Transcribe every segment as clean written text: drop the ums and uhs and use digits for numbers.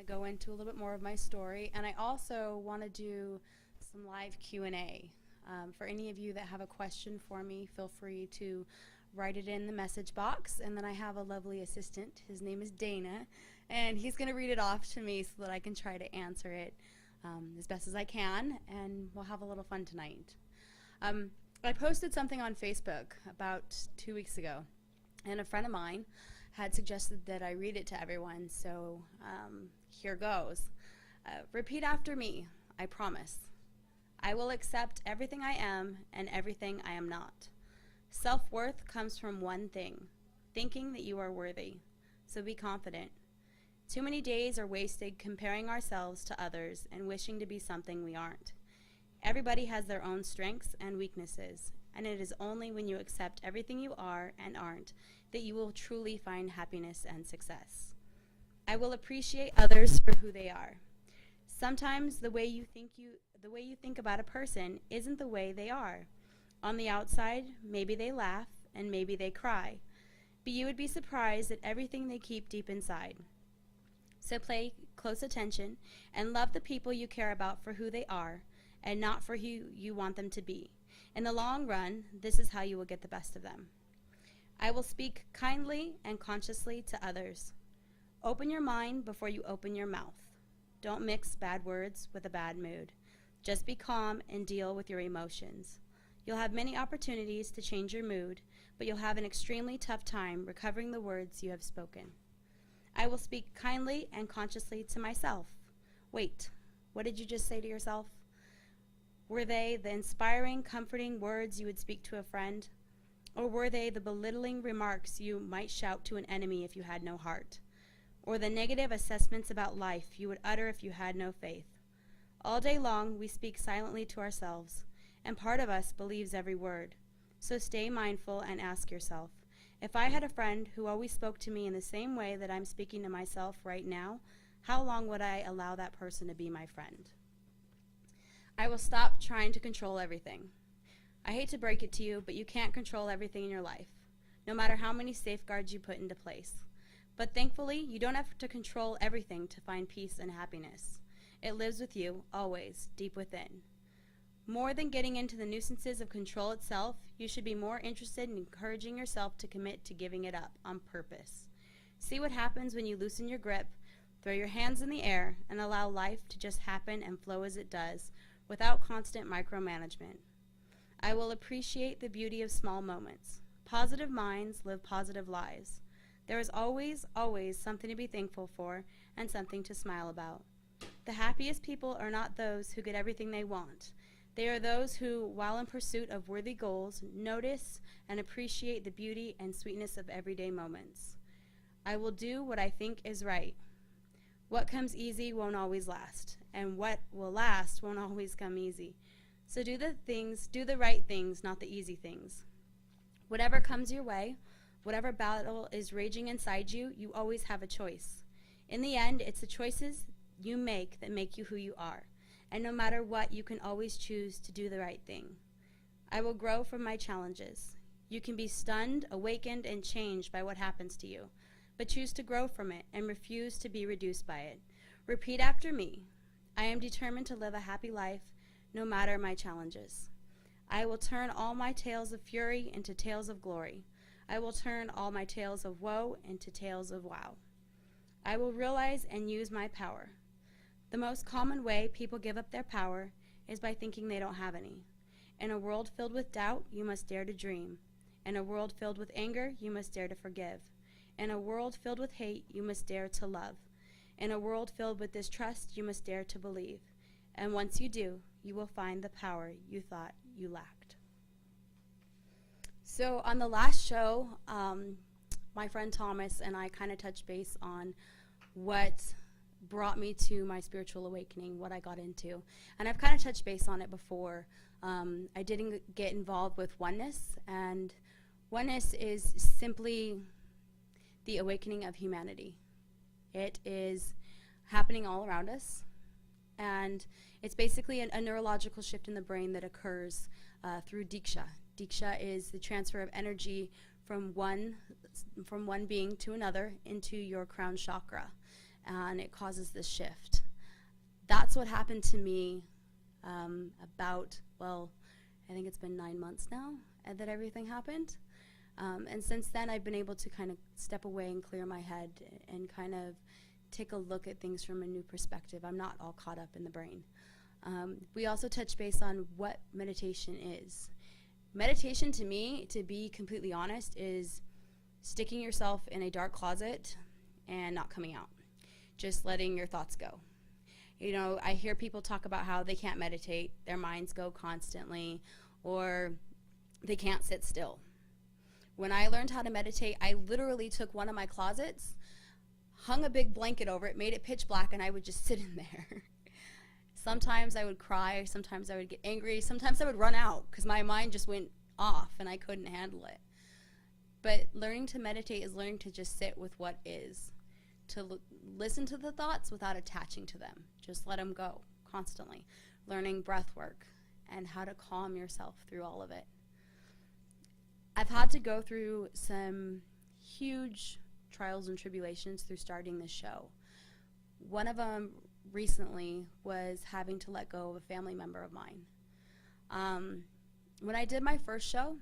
to go into a little bit more of my story, and I also want to do some live Q&A. For any of you that have a question for me, feel free to write it in the message box, and then I have a lovely assistant. His name is Dana, and he's going to read it off to me so that I can try to answer it as best as I can, and we'll have a little fun tonight. I posted something on Facebook about 2 weeks ago, and a friend of mine had suggested that I read it to everyone, so here goes. Repeat after me, I promise. I will accept everything I am and everything I am not. Self-worth comes from one thing, thinking that you are worthy, so be confident. Too many days are wasted comparing ourselves to others and wishing to be something we aren't. Everybody has their own strengths and weaknesses, and it is only when you accept everything you are and aren't that you will truly find happiness and success. I will appreciate others for who they are. Sometimes the way you think about a person isn't the way they are. On the outside, maybe they laugh and maybe they cry, but you would be surprised at everything they keep deep inside. So pay close attention and love the people you care about for who they are and not for who you want them to be. In the long run, this is how you will get the best of them. I will speak kindly and consciously to others. Open your mind before you open your mouth. Don't mix bad words with a bad mood. Just be calm and deal with your emotions. You'll have many opportunities to change your mood, but you'll have an extremely tough time recovering the words you have spoken. I will speak kindly and consciously to myself. Wait, what did you just say to yourself? Were they the inspiring, comforting words you would speak to a friend? Or were they the belittling remarks you might shout to an enemy if you had no heart? Or the negative assessments about life you would utter if you had no faith? All day long, we speak silently to ourselves, and part of us believes every word. So stay mindful and ask yourself, if I had a friend who always spoke to me in the same way that I'm speaking to myself right now, how long would I allow that person to be my friend? I will stop trying to control everything. I hate to break it to you, but you can't control everything in your life, no matter how many safeguards you put into place. But thankfully, you don't have to control everything to find peace and happiness. It lives with you, always, deep within. More than getting into the nuisances of control itself, you should be more interested in encouraging yourself to commit to giving it up on purpose. See what happens when you loosen your grip, throw your hands in the air, and allow life to just happen and flow as it does, without constant micromanagement. I will appreciate the beauty of small moments. Positive minds live positive lives. There is always, always something to be thankful for and something to smile about. The happiest people are not those who get everything they want. They are those who, while in pursuit of worthy goals, notice and appreciate the beauty and sweetness of everyday moments. I will do what I think is right. What comes easy won't always last, and what will last won't always come easy. So do the right things, not the easy things. Whatever comes your way, whatever battle is raging inside you, you always have a choice. In the end, it's the choices you make that make you who you are. And no matter what, you can always choose to do the right thing. I will grow from my challenges. You can be stunned, awakened, and changed by what happens to you, but choose to grow from it and refuse to be reduced by it. Repeat after me. I am determined to live a happy life, no matter my challenges. I will turn all my tales of fury into tales of glory. I will turn all my tales of woe into tales of wow. I will realize and use my power. The most common way people give up their power is by thinking they don't have any. In a world filled with doubt, you must dare to dream. In a world filled with anger, you must dare to forgive. In a world filled with hate, you must dare to love. In a world filled with distrust, you must dare to believe. And once you do, you will find the power you thought you lacked. So on the last show, my friend Thomas and I kind of touched base on what brought me to my spiritual awakening, what I got into. And I've kind of touched base on it before. I didn't get involved with oneness, and oneness is simply the awakening of humanity. It is happening all around us, and it's basically a neurological shift in the brain that occurs through Diksha. Diksha is the transfer of energy from one being to another into your crown chakra. and it causes this shift. That's what happened to me I think it's been 9 months now that everything happened. And since then, I've been able to kind of step away and clear my head and kind of take a look at things from a new perspective. I'm not all caught up in the brain. We also touch base on what meditation is. Meditation, to me, to be completely honest, is sticking yourself in a dark closet and not coming out. Just letting your thoughts go. You know, I hear people talk about how they can't meditate, their minds go constantly, or they can't sit still. When I learned how to meditate, I literally took one of my closets, hung a big blanket over it, made it pitch black, and I would just sit in there. Sometimes I would cry, sometimes I would get angry, sometimes I would run out because my mind just went off and I couldn't handle it. But learning to meditate is learning to just sit with what is, to listen to the thoughts without attaching to them. Just let them go constantly. Learning breath work and how to calm yourself through all of it. I've had to go through some huge trials and tribulations through starting this show. One of them recently was having to let go of a family member of mine. When I did my first show,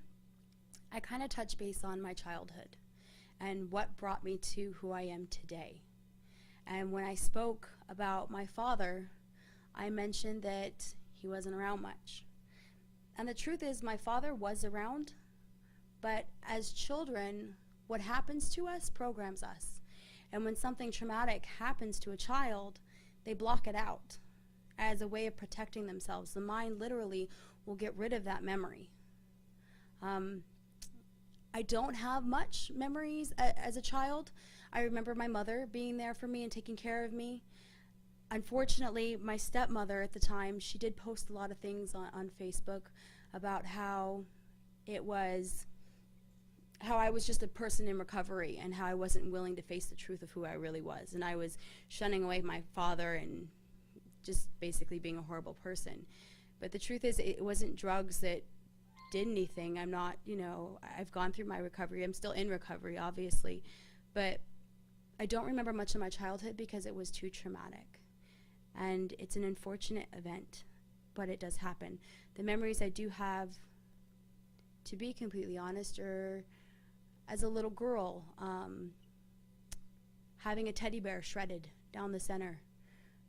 I kind of touched base on my childhood and what brought me to who I am today. And when I spoke about my father, I mentioned that he wasn't around much. And the truth is, my father was around, but as children, what happens to us programs us. And when something traumatic happens to a child, they block it out as a way of protecting themselves. The mind literally will get rid of that memory. I don't have much memories as a child. I remember my mother being there for me and taking care of me. Unfortunately, my stepmother at the time, she did post a lot of things on Facebook about how I was just a person in recovery and how I wasn't willing to face the truth of who I really was. And I was shunning away my father and just basically being a horrible person. But the truth is, it wasn't drugs that did anything. I'm not, I've gone through my recovery. I'm still in recovery, obviously. But I don't remember much of my childhood because it was too traumatic. And it's an unfortunate event, but it does happen. The memories I do have, to be completely honest, are as a little girl, having a teddy bear shredded down the center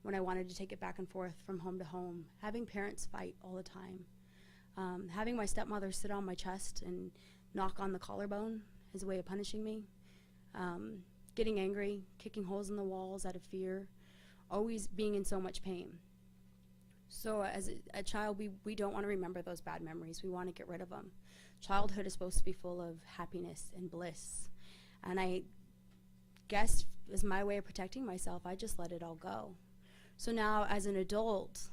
when I wanted to take it back and forth from home to home, having parents fight all the time, having my stepmother sit on my chest and knock on the collarbone as a way of punishing me, getting angry, kicking holes in the walls out of fear, always being in so much pain. So as a child, we don't want to remember those bad memories. We want to get rid of them. Childhood is supposed to be full of happiness and bliss. And I guess as my way of protecting myself, I just let it all go. So now as an adult,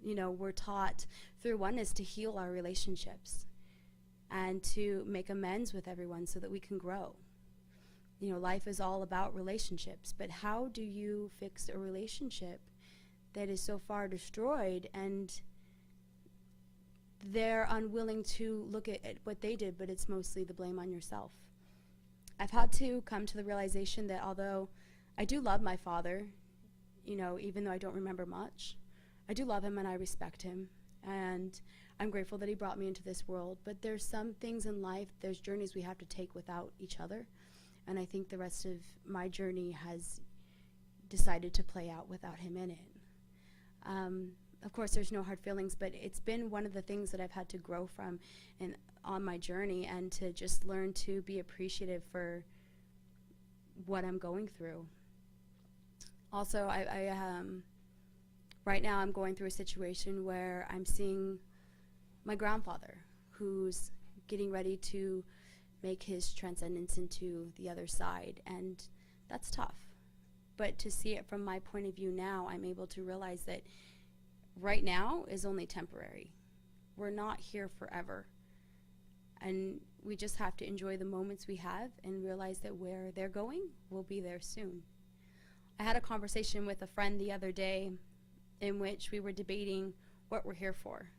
we're taught through oneness to heal our relationships and to make amends with everyone so that we can grow. Life is all about relationships, but how do you fix a relationship that is so far destroyed and they're unwilling to look at what they did, but it's mostly the blame on yourself? I've had to come to the realization that although I do love my father, even though I don't remember much, I do love him and I respect him, and I'm grateful that he brought me into this world. But there's some things in life, there's journeys we have to take without each other, and I think the rest of my journey has decided to play out without him in it. Of course, there's no hard feelings, but it's been one of the things that I've had to grow from on my journey, and to just learn to be appreciative for what I'm going through. Also, right now I'm going through a situation where I'm seeing my grandfather, who's getting ready to make his transcendence into the other side, and that's tough. But to see it from my point of view now, I'm able to realize that right now is only temporary. We're not here forever. And we just have to enjoy the moments we have and realize that where they're going, we'll be there soon. I had a conversation with a friend the other day in which we were debating what we're here for.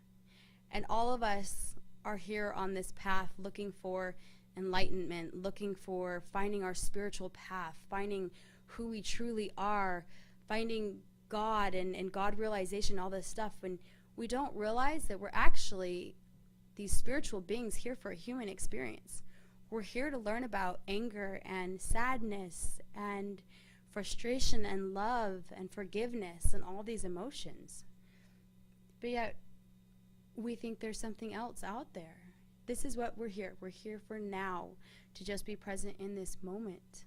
And all of us are here on this path looking for enlightenment, looking for finding our spiritual path, finding who we truly are, finding God and God realization, all this stuff, when we don't realize that we're actually these spiritual beings here for a human experience. We're here to learn about anger and sadness and frustration and love and forgiveness and all these emotions. But yet, we think there's something else out there. This is what we're here. We're here for now, to just be present in this moment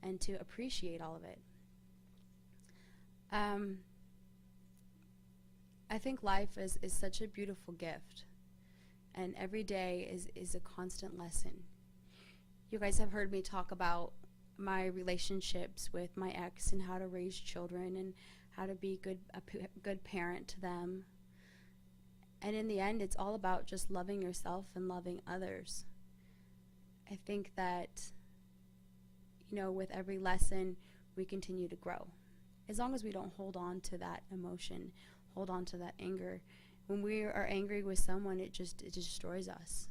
and to appreciate all of it. I think life is such a beautiful gift, and every day is a constant lesson. You guys have heard me talk about my relationships with my ex and how to raise children and how to be a good parent to them. And in the end, it's all about just loving yourself and loving others. I think that, with every lesson, we continue to grow. As long as we don't hold on to that emotion, hold on to that anger. When we are angry with someone, it destroys us.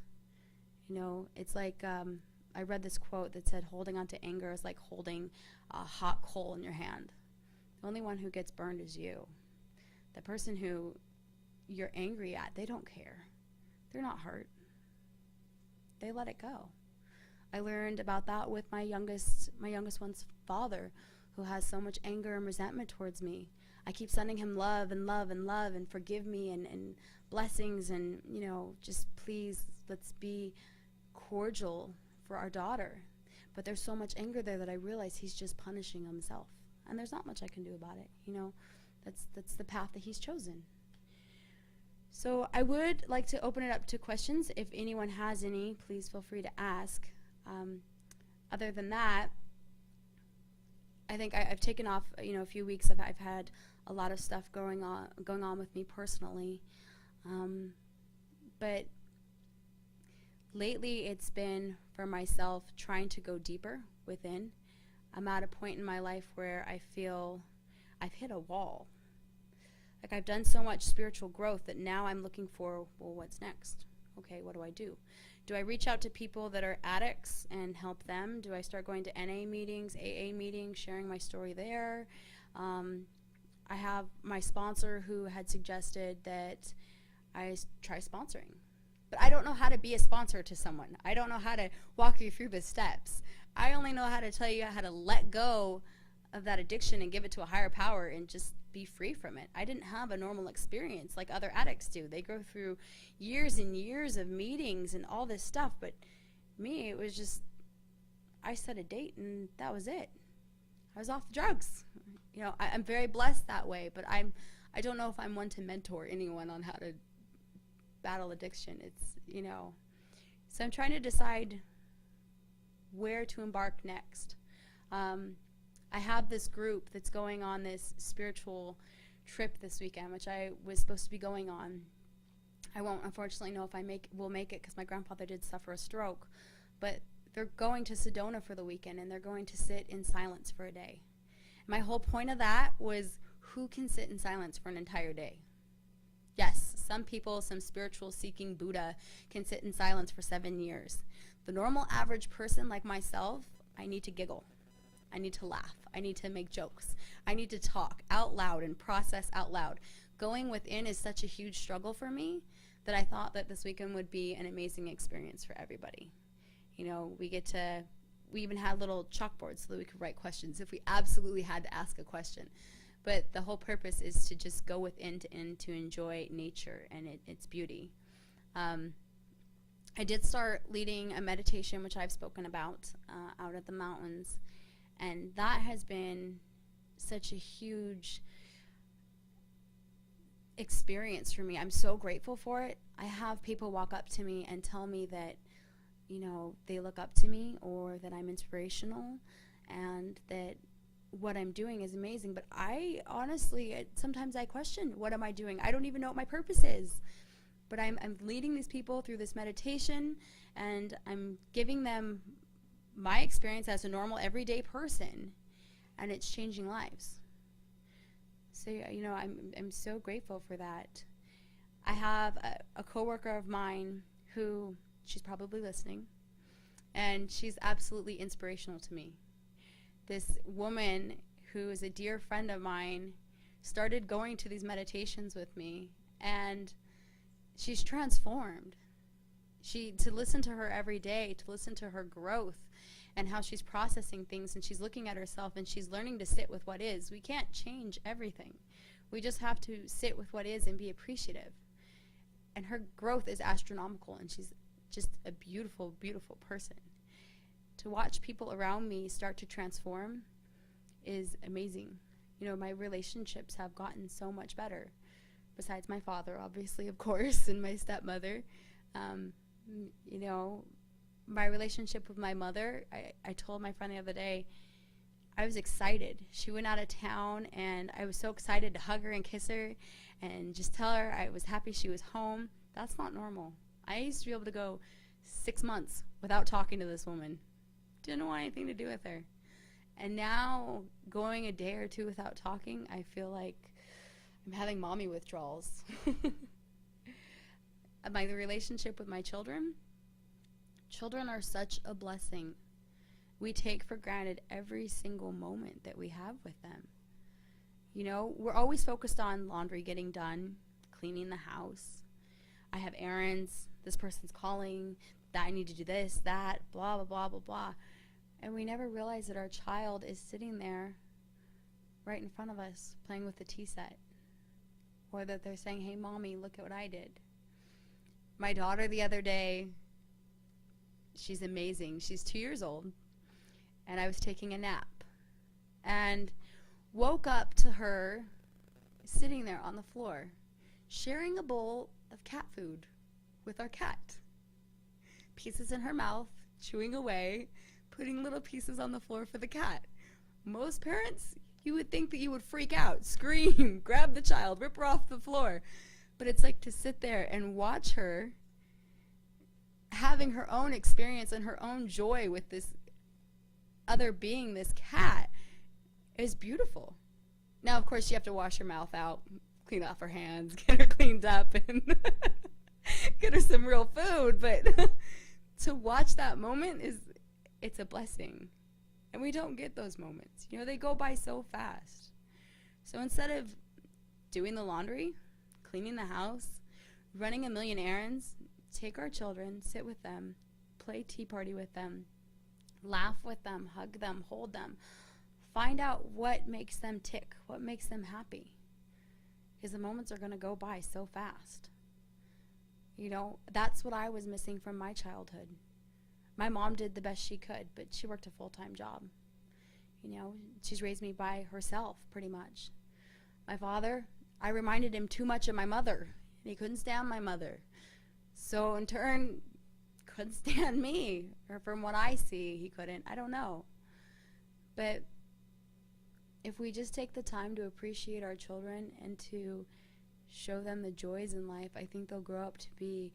It's like, I read this quote that said, holding on to anger is like holding a hot coal in your hand. The only one who gets burned is you. The person who you're angry at, they don't care. They're not hurt. They let it go. I learned about that with my youngest one's father, who has so much anger and resentment towards me. I keep sending him love and love and love and forgive me and blessings and, just please, let's be cordial for our daughter. But there's so much anger there that I realize he's just punishing himself. And there's not much I can do about it. That's the path that he's chosen. So I would like to open it up to questions. If anyone has any, please feel free to ask. Other than that, I think I've taken off, a few weeks. I've had a lot of stuff going on with me personally. But lately it's been, for myself, trying to go deeper within. I'm at a point in my life where I feel I've hit a wall. Like, I've done so much spiritual growth that now I'm looking for, well, what's next? Okay, what do I do? Do I reach out to people that are addicts and help them? Do I start going to NA meetings, AA meetings, sharing my story there? I have my sponsor who had suggested that I try sponsoring. But I don't know how to be a sponsor to someone. I don't know how to walk you through the steps. I only know how to tell you how to let go of that addiction and give it to a higher power and just be free from it. I didn't have a normal experience like other addicts do. They go through years and years of meetings and all this stuff, but me, it was just, I set a date and that was it. I was off the drugs. I'm very blessed that way, but I don't know if I'm one to mentor anyone on how to battle addiction. So I'm trying to decide where to embark next. I have this group that's going on this spiritual trip this weekend, which I was supposed to be going on. I won't, unfortunately, know if will make it because my grandfather did suffer a stroke. But they're going to Sedona for the weekend, and they're going to sit in silence for a day. My whole point of that was, who can sit in silence for an entire day? Yes, some people, some spiritual seeking Buddha can sit in silence for 7 years. The normal average person like myself, I need to giggle. I need to laugh. I need to make jokes. I need to talk out loud and process out loud. Going within is such a huge struggle for me that I thought that this weekend would be an amazing experience for everybody. We even had little chalkboards so that we could write questions if we absolutely had to ask a question. But the whole purpose is to just go within to enjoy nature and its beauty. I did start leading a meditation, which I've spoken about, out at the mountains. And that has been such a huge experience for me. I'm so grateful for it. I have people walk up to me and tell me that, they look up to me or that I'm inspirational and that what I'm doing is amazing. But I honestly, sometimes I question, what am I doing? I don't even know what my purpose is. But I'm leading these people through this meditation, and I'm giving them my experience as a normal, everyday person, and it's changing lives. So, I'm so grateful for that. I have a coworker of mine who, she's probably listening, and she's absolutely inspirational to me. this woman who is a dear friend of mine started going to these meditations with me, and she's transformed. To listen to her every day, to listen to her growth and how she's processing things, and she's looking at herself and she's learning to sit with what is. We can't change everything. We just have to sit with what is and be appreciative. And her growth is astronomical, and she's just a beautiful, beautiful person. To watch people around me start to transform is amazing. You know, my relationships have gotten so much better. Besides my father, obviously, of course, and my stepmother. You know, my relationship with my mother, I told my friend the other day, I was excited. She went out of town, and I was so excited to hug her and kiss her and just tell her I was happy she was home. That's not normal. I used to be able to go 6 months without talking to this woman. Didn't want anything to do with her. And now, going a day or two without talking, I feel like I'm having mommy withdrawals. My relationship with my children are such a blessing. We take for granted every single moment that we have with them. You know, we're always focused on laundry getting done, cleaning the house. I have errands, this person's calling, that I need to do this, that, blah, blah, blah, blah, blah. And we never realize that our child is sitting there right in front of us playing with the tea set. Or that they're saying, hey, mommy, look at what I did. My daughter the other day, she's amazing. She's 2 years old. And I was taking a nap. And woke up to her sitting there on the floor, sharing a bowl of cat food with our cat. Pieces in her mouth, chewing away, putting little pieces on the floor for the cat. Most parents, you would think that you would freak out, scream, grab the child, rip her off the floor. But it's like to sit there and watch her having her own experience and her own joy with this other being, this cat, is beautiful. Now, of course, you have to wash her mouth out, clean off her hands, get her cleaned up, and get her some real food. But to watch that moment it's a blessing. And we don't get those moments. You know, they go by so fast. So instead of doing the laundry, cleaning the house, running a million errands, take our children, sit with them, play tea party with them, laugh with them, hug them, hold them. Find out what makes them tick, what makes them happy. Because the moments are going to go by so fast. You know, that's what I was missing from my childhood. My mom did the best she could, but she worked a full-time job. You know, she's raised me by herself, pretty much. My father, I reminded him too much of my mother, and he couldn't stand my mother. So in turn, couldn't stand me, or from what I see, he couldn't. I don't know. But if we just take the time to appreciate our children and to show them the joys in life, I think they'll grow up to be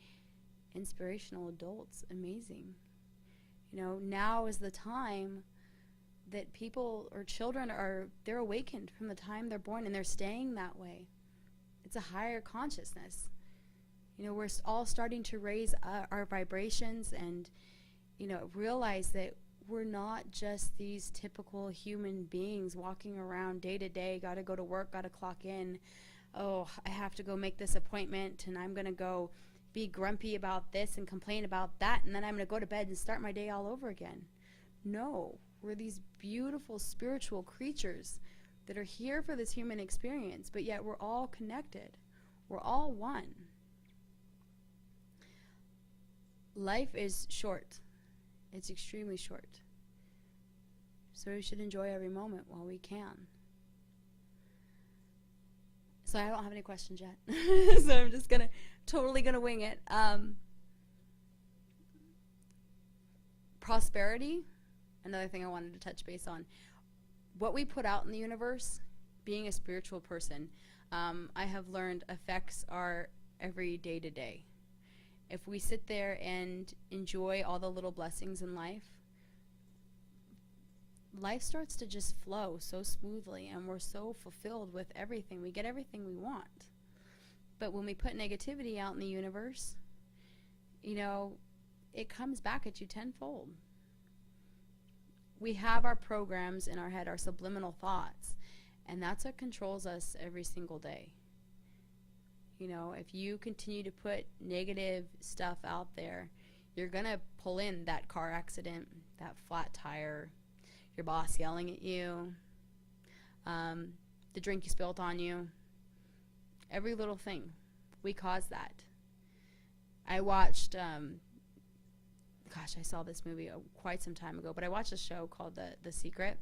inspirational adults. Amazing. You know, now is the time that people or children they're awakened from the time they're born, and they're staying that way. It's a higher consciousness. You know, we're all starting to raise our vibrations and, you know, realize that we're not just these typical human beings walking around day to day, got to go to work, got to clock in. Oh, I have to go make this appointment, and I'm going to go be grumpy about this and complain about that, and then I'm going to go to bed and start my day all over again. No, we're these beautiful spiritual creatures that are here for this human experience, but yet we're all connected. We're all one. Life is short. It's extremely short. So we should enjoy every moment while we can. So I don't have any questions yet. So I'm just totally gonna wing it. Prosperity, another thing I wanted to touch base on. What we put out in the universe, being a spiritual person, I have learned affects our every day to day. If we sit there and enjoy all the little blessings in life, life starts to just flow so smoothly, and we're so fulfilled with everything. We get everything we want. But when we put negativity out in the universe, you know, it comes back at you tenfold. we have our programs in our head, our subliminal thoughts, and that's what controls us every single day. You know, if you continue to put negative stuff out there, you're going to pull in that car accident, that flat tire, your boss yelling at you, the drink you spilled on you, every little thing. We cause that. I watched, I saw this movie quite some time ago, but I watched a show called The Secret,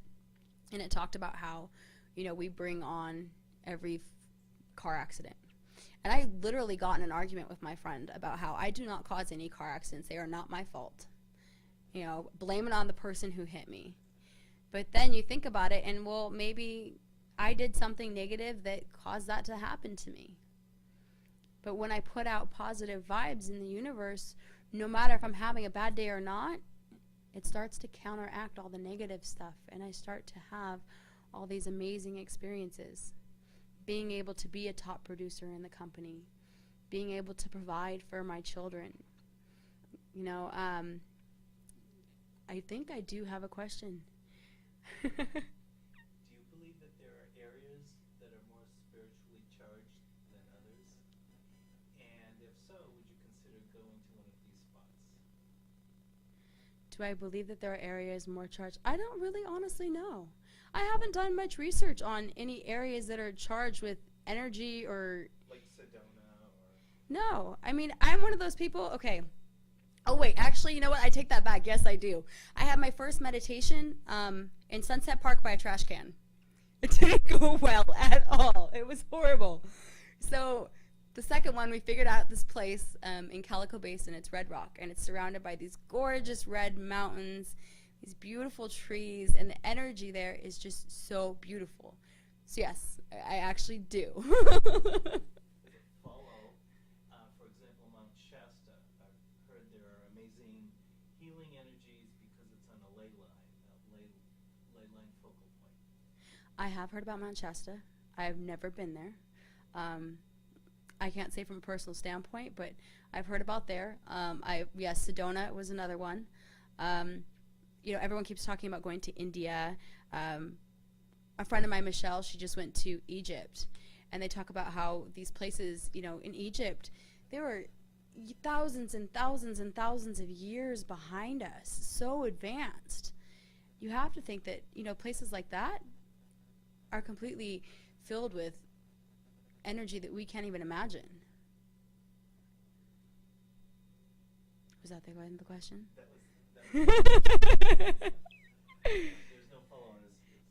and it talked about how, you know, we bring on every car accident. And I literally got in an argument with my friend about how I do not cause any car accidents. They are not my fault. You know, blame it on the person who hit me. But then you think about it, and well, maybe I did something negative that caused that to happen to me. But when I put out positive vibes in the universe, no matter if I'm having a bad day or not, it starts to counteract all the negative stuff, and I start to have all these amazing experiences. Being able to be a top producer in the company, being able to provide for my children. You know, I think I do have a question. Do you believe that there are areas that are more spiritually charged than others? And if so, would you consider going to one of these spots? Do I believe that there are areas more charged? I don't really honestly know. I haven't done much research on any areas that are charged with energy or... Like Sedona or... No. I mean, I'm one of those people... Okay. Oh, wait. Actually, you know what? I take that back. Yes, I do. I had my first meditation in Sunset Park by a trash can. It didn't go well at all. It was horrible. So the second one, we figured out this place in Calico Basin. It's Red Rock, and it's surrounded by these gorgeous red mountains, these beautiful trees, and the energy there is just so beautiful. So yes, I actually do. Follow, for example, Mount Shasta. I've heard there are amazing healing energies because it's on a ley line focal point. I have heard about Mount Shasta. I've never been there. I can't say from a personal standpoint, but I've heard about there. Yes, Sedona was another one. You know, everyone keeps talking about going to India. A friend of mine, Michelle, she just went to Egypt, and they talk about how these places, you know, in Egypt, they were thousands and thousands and thousands of years behind us, so advanced. You have to think that, you know, places like that are completely filled with energy that we can't even imagine. Was that the end of the question? There's no follow-on.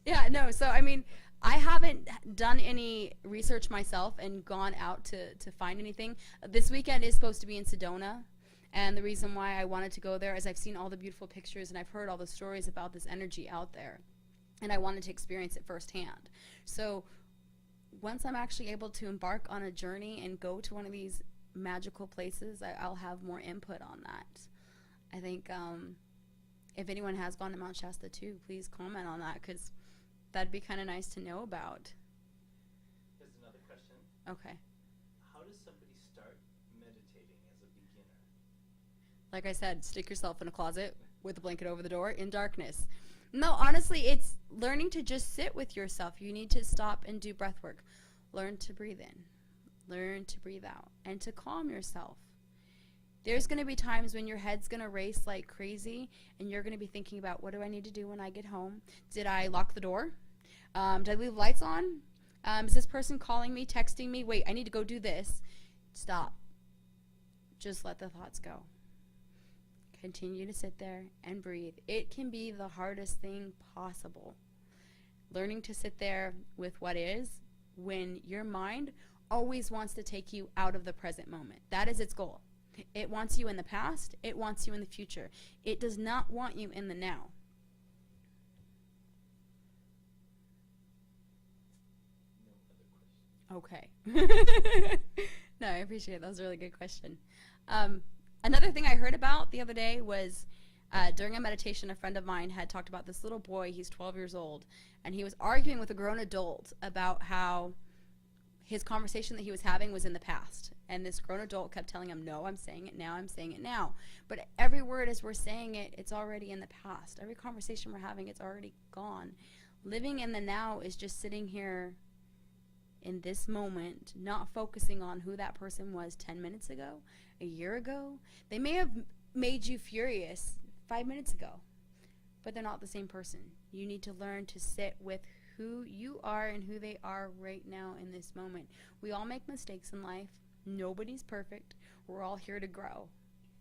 Yeah, no, so I mean, I haven't done any research myself and gone out to find anything. This weekend is supposed to be in Sedona, and the reason why I wanted to go there is I've seen all the beautiful pictures and I've heard all the stories about this energy out there, and I wanted to experience it firsthand. So once I'm actually able to embark on a journey and go to one of these magical places, I'll have more input on that. I think if anyone has gone to Mount Shasta too, please comment on that, because that'd be kind of nice to know about. Here's another question. Okay. How does somebody start meditating as a beginner? Like I said, stick yourself in a closet with a blanket over the door in darkness. No, honestly, it's learning to just sit with yourself. You need to stop and do breath work. Learn to breathe in. Learn to breathe out. And to calm yourself. There's going to be times when your head's going to race like crazy, and you're going to be thinking about, what do I need to do when I get home? Did I lock the door? Did I leave lights on? Is this person calling me, texting me? Wait, I need to go do this. Stop. Just let the thoughts go. Continue to sit there and breathe. It can be the hardest thing possible. Learning to sit there with what is, when your mind always wants to take you out of the present moment. That is its goal. It wants you in the past. It wants you in the future. It does not want you in the now. No other questions. Okay. No, I appreciate it. That was a really good question. Another thing I heard about the other day was during a meditation, a friend of mine had talked about this little boy. He's 12 years old, and he was arguing with a grown adult about how his conversation that he was having was in the past. And this grown adult kept telling him, no, I'm saying it now, I'm saying it now. But every word as we're saying it, it's already in the past. Every conversation we're having, it's already gone. Living in the now is just sitting here in this moment, not focusing on who that person was 10 minutes ago, a year ago. They may have made you furious 5 minutes ago, but they're not the same person. You need to learn to sit with who you are and who they are right now in this moment. We all make mistakes in life. Nobody's perfect. We're all here to grow.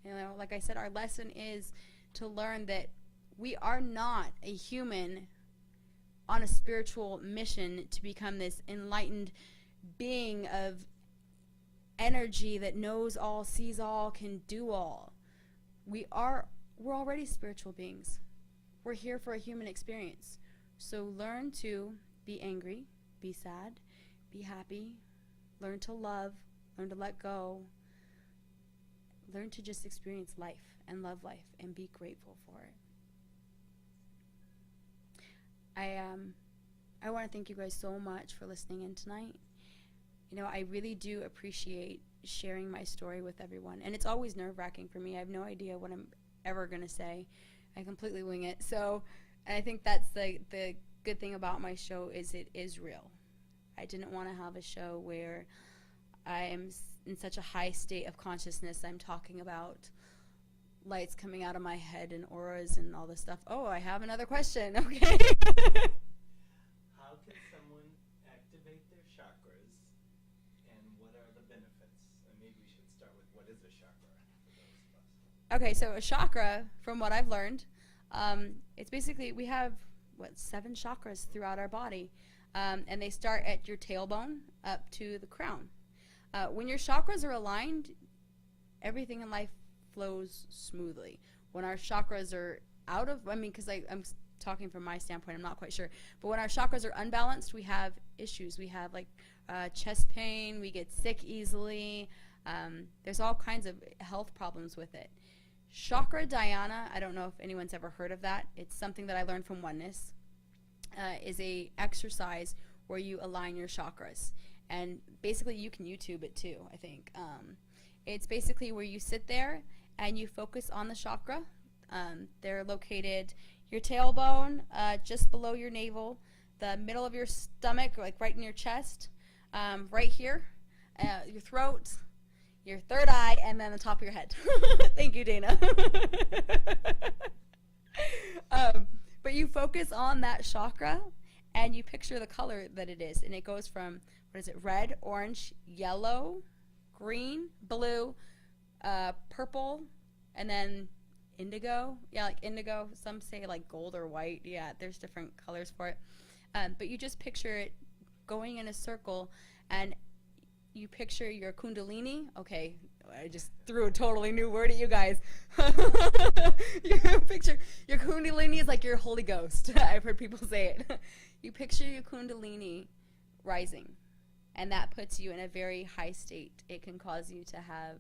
You know, like I said, our lesson is to learn that we are not a human on a spiritual mission to become this enlightened being of energy that knows all, sees all, can do all. We're already spiritual beings. We're here for a human experience. So learn to be angry, be sad, be happy, learn to love, learn to let go, learn to just experience life and love life and be grateful for it. I want to thank you guys so much for listening in tonight. You know, I really do appreciate sharing my story with everyone. And it's always nerve-wracking for me. I have no idea what I'm ever going to say. I completely wing it. So I think that's the good thing about my show is it is real. I didn't want to have a show where I am in such a high state of consciousness. I'm talking about lights coming out of my head and auras and all this stuff. Oh, I have another question. Okay. How can someone activate their chakras, and what are the benefits? And maybe we should start with what is a chakra for those of us. Okay, so a chakra, from what I've learned, it's basically, we have, 7 chakras throughout our body. And they start at your tailbone up to the crown. When your chakras are aligned, everything in life flows smoothly. When our chakras are out of, because I'm talking from my standpoint, I'm not quite sure, but when our chakras are unbalanced, we have issues. We have chest pain, we get sick easily, there's all kinds of health problems with it. Chakra Dhyana, I don't know if anyone's ever heard of that. It's something that I learned from Oneness. Is a exercise where you align your chakras. And basically you can YouTube it too, I think. It's basically where you sit there and you focus on the chakra. They're located your tailbone, just below your navel, the middle of your stomach, like right in your chest, right here, your throat, your third eye, and then the top of your head. Thank you, Dana. But you focus on that chakra and you picture the color that it is. And it goes from, red, orange, yellow, green, blue, purple, and then indigo. Yeah, like indigo. Some say like gold or white. Yeah, there's different colors for it. But you just picture it going in a circle, and you picture your kundalini. Okay, I just threw a totally new word at you guys. You picture your kundalini is like your Holy Ghost. I've heard people say it. You picture your kundalini rising, and that puts you in a very high state. It can cause you to have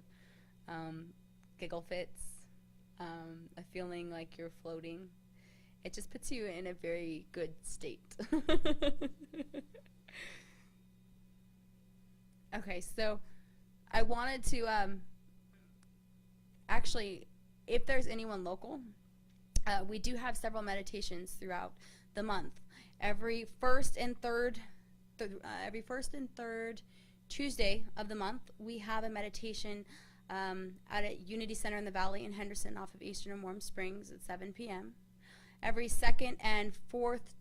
giggle fits, a feeling like you're floating. It just puts you in a very good state. Okay, so I wanted to actually, if there's anyone local, we do have several meditations throughout the month. Every first and third Tuesday of the month, we have a meditation at a Unity Center in the Valley in Henderson off of Eastern and Warm Springs at 7 p.m. Every second and fourth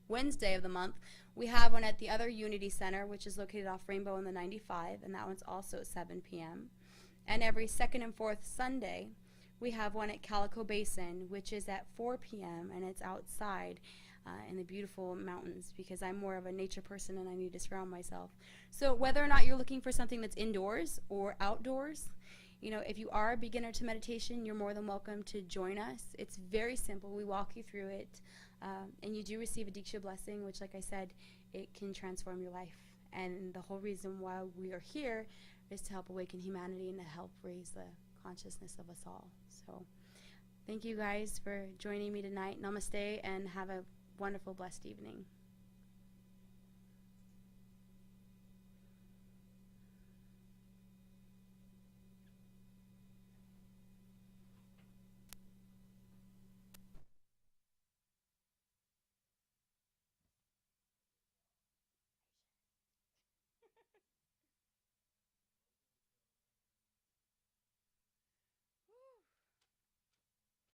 Wednesday of the month, we have one at the other Unity Center, which is located off Rainbow in the 95, and that one's also at 7 p.m. And every second and fourth Sunday, we have one at Calico Basin, which is at 4 p.m., and it's outside in the beautiful mountains, because I'm more of a nature person and I need to surround myself. So whether or not you're looking for something that's indoors or outdoors, you know, if you are a beginner to meditation, you're more than welcome to join us. It's very simple. We walk you through it. And you do receive a Diksha blessing, which, like I said, it can transform your life. And the whole reason why we are here is to help awaken humanity and to help raise the consciousness of us all. So thank you guys for joining me tonight. Namaste, and have a wonderful, blessed evening.